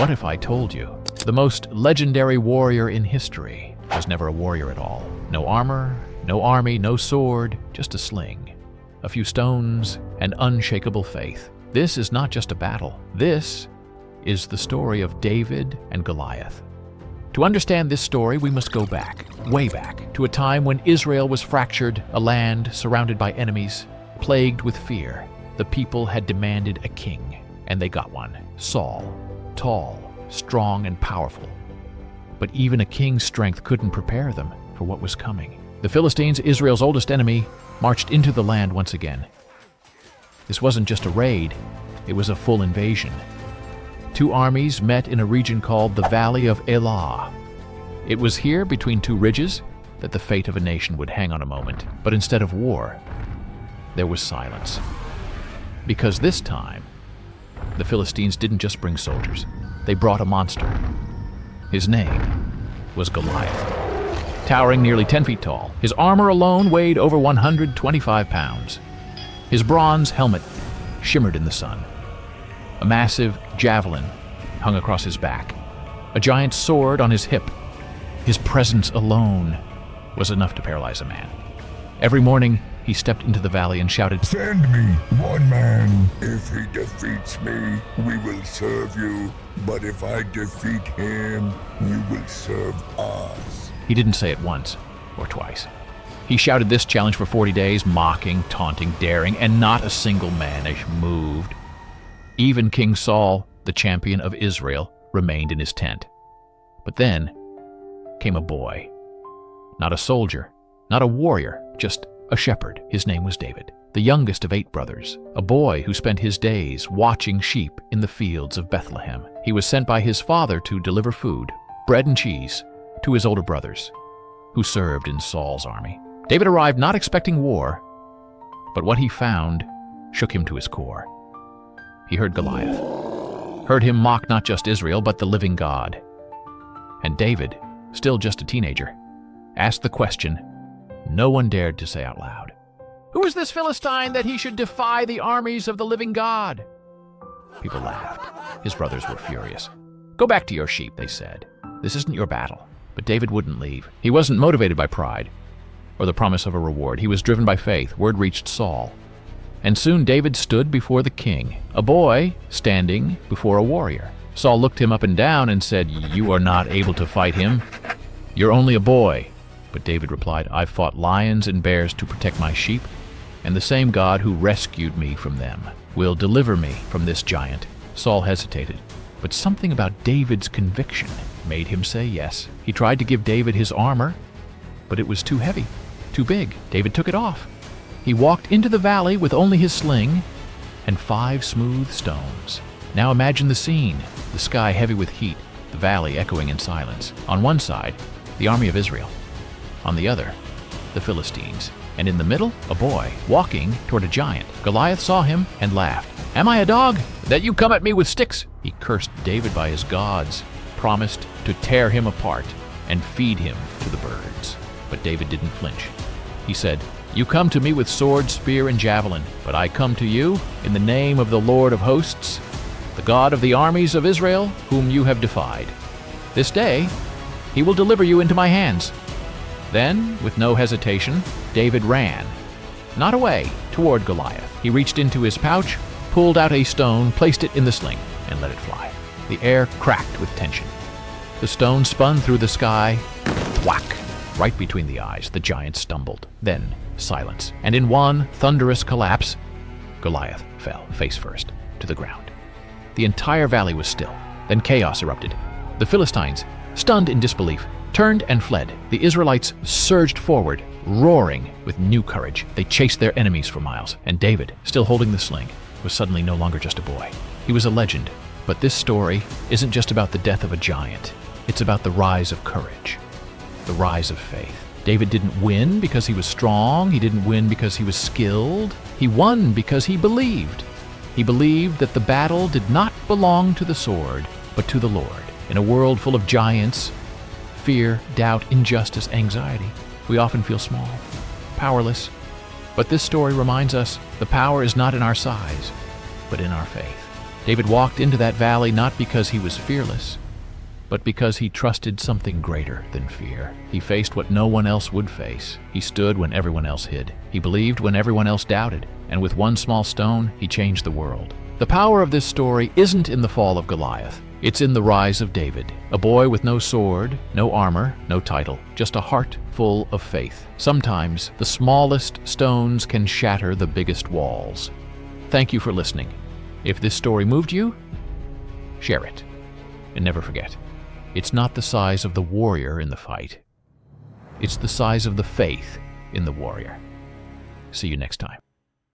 What if I told you? The most legendary warrior in history was never a warrior at all. No armor, no army, no sword, just a sling, a few stones, and unshakable faith. This is not just a battle. This is the story of David and Goliath. To understand this story, we must go back, way back, to a time when Israel was fractured, a land surrounded by enemies, plagued with fear. The people had demanded a king, and they got one. Saul, tall, strong, and powerful. But even a king's strength couldn't prepare them for what was coming. The Philistines, Israel's oldest enemy, marched into the land once again. This wasn't just a raid, it was a full invasion. Two armies met in a region called the Valley of Elah. It was here, between two ridges, that the fate of a nation would hang on a moment. But instead of war, there was silence. Because this time, the Philistines didn't just bring soldiers. They brought a monster. His name was Goliath. Towering nearly 10 feet tall, his armor alone weighed over 125 pounds. His bronze helmet shimmered in the sun. A massive javelin hung across his back, a giant sword on his hip. His presence alone was enough to paralyze a man. Every morning, he stepped into the valley and shouted, "Send me one man. If he defeats me, we will serve you. But if I defeat him, you will serve us." He didn't say it once or twice. He shouted this challenge for 40 days, mocking, taunting, daring, and not a single man moved. Even King Saul, the champion of Israel, remained in his tent. But then came a boy. Not a soldier, not a warrior, just a shepherd. His name was David, the youngest of 8 brothers, a boy who spent his days watching sheep in the fields of Bethlehem. He was sent by his father to deliver food, bread and cheese, to his older brothers, who served in Saul's army. David arrived not expecting war, but what he found shook him to his core. He heard Goliath, heard him mock not just Israel, but the living God. And David, still just a teenager, asked the question no one dared to say out loud. "Who is this Philistine that he should defy the armies of the living God?" People laughed. His brothers were furious. "Go back to your sheep," they said. "This isn't your battle." But David wouldn't leave. He wasn't motivated by pride or the promise of a reward. He was driven by faith. Word reached Saul. And soon David stood before the king, a boy standing before a warrior. Saul looked him up and down and said, "You are not able to fight him. You're only a boy." But David replied, "I've fought lions and bears to protect my sheep, and the same God who rescued me from them will deliver me from this giant." Saul hesitated, but something about David's conviction made him say yes. He tried to give David his armor, but it was too heavy, too big. David took it off. He walked into the valley with only his sling and 5 smooth stones. Now imagine the scene, the sky heavy with heat, the valley echoing in silence. On one side, the army of Israel. On the other, the Philistines. And in the middle, a boy walking toward a giant. Goliath saw him and laughed. "Am I a dog, that you come at me with sticks?" He cursed David by his gods, promised to tear him apart and feed him to the birds. But David didn't flinch. He said, "You come to me with sword, spear, and javelin, but I come to you in the name of the Lord of hosts, the God of the armies of Israel, whom you have defied. This day he will deliver you into my hands." Then, with no hesitation, David ran, not away, toward Goliath. He reached into his pouch, pulled out a stone, placed it in the sling, and let it fly. The air cracked with tension. The stone spun through the sky, whack, right between the eyes. The giant stumbled. Then, silence. And in one thunderous collapse, Goliath fell, face first, to the ground. The entire valley was still. Then chaos erupted. The Philistines, stunned in disbelief, turned and fled. The Israelites surged forward, roaring with new courage. They chased their enemies for miles, and David, still holding the sling, was suddenly no longer just a boy. He was a legend. But this story isn't just about the death of a giant. It's about the rise of courage, the rise of faith. David didn't win because he was strong. He didn't win because he was skilled. He won because he believed. He believed that the battle did not belong to the sword, but to the Lord. In a world full of giants, fear, doubt, injustice, anxiety, we often feel small, powerless. But this story reminds us the power is not in our size, but in our faith. David walked into that valley not because he was fearless, but because he trusted something greater than fear. He faced what no one else would face. He stood when everyone else hid. He believed when everyone else doubted. And with one small stone, he changed the world. The power of this story isn't in the fall of Goliath. It's in the rise of David, a boy with no sword, no armor, no title, just a heart full of faith. Sometimes the smallest stones can shatter the biggest walls. Thank you for listening. If this story moved you, share it. And never forget, it's not the size of the warrior in the fight. It's the size of the faith in the warrior. See you next time.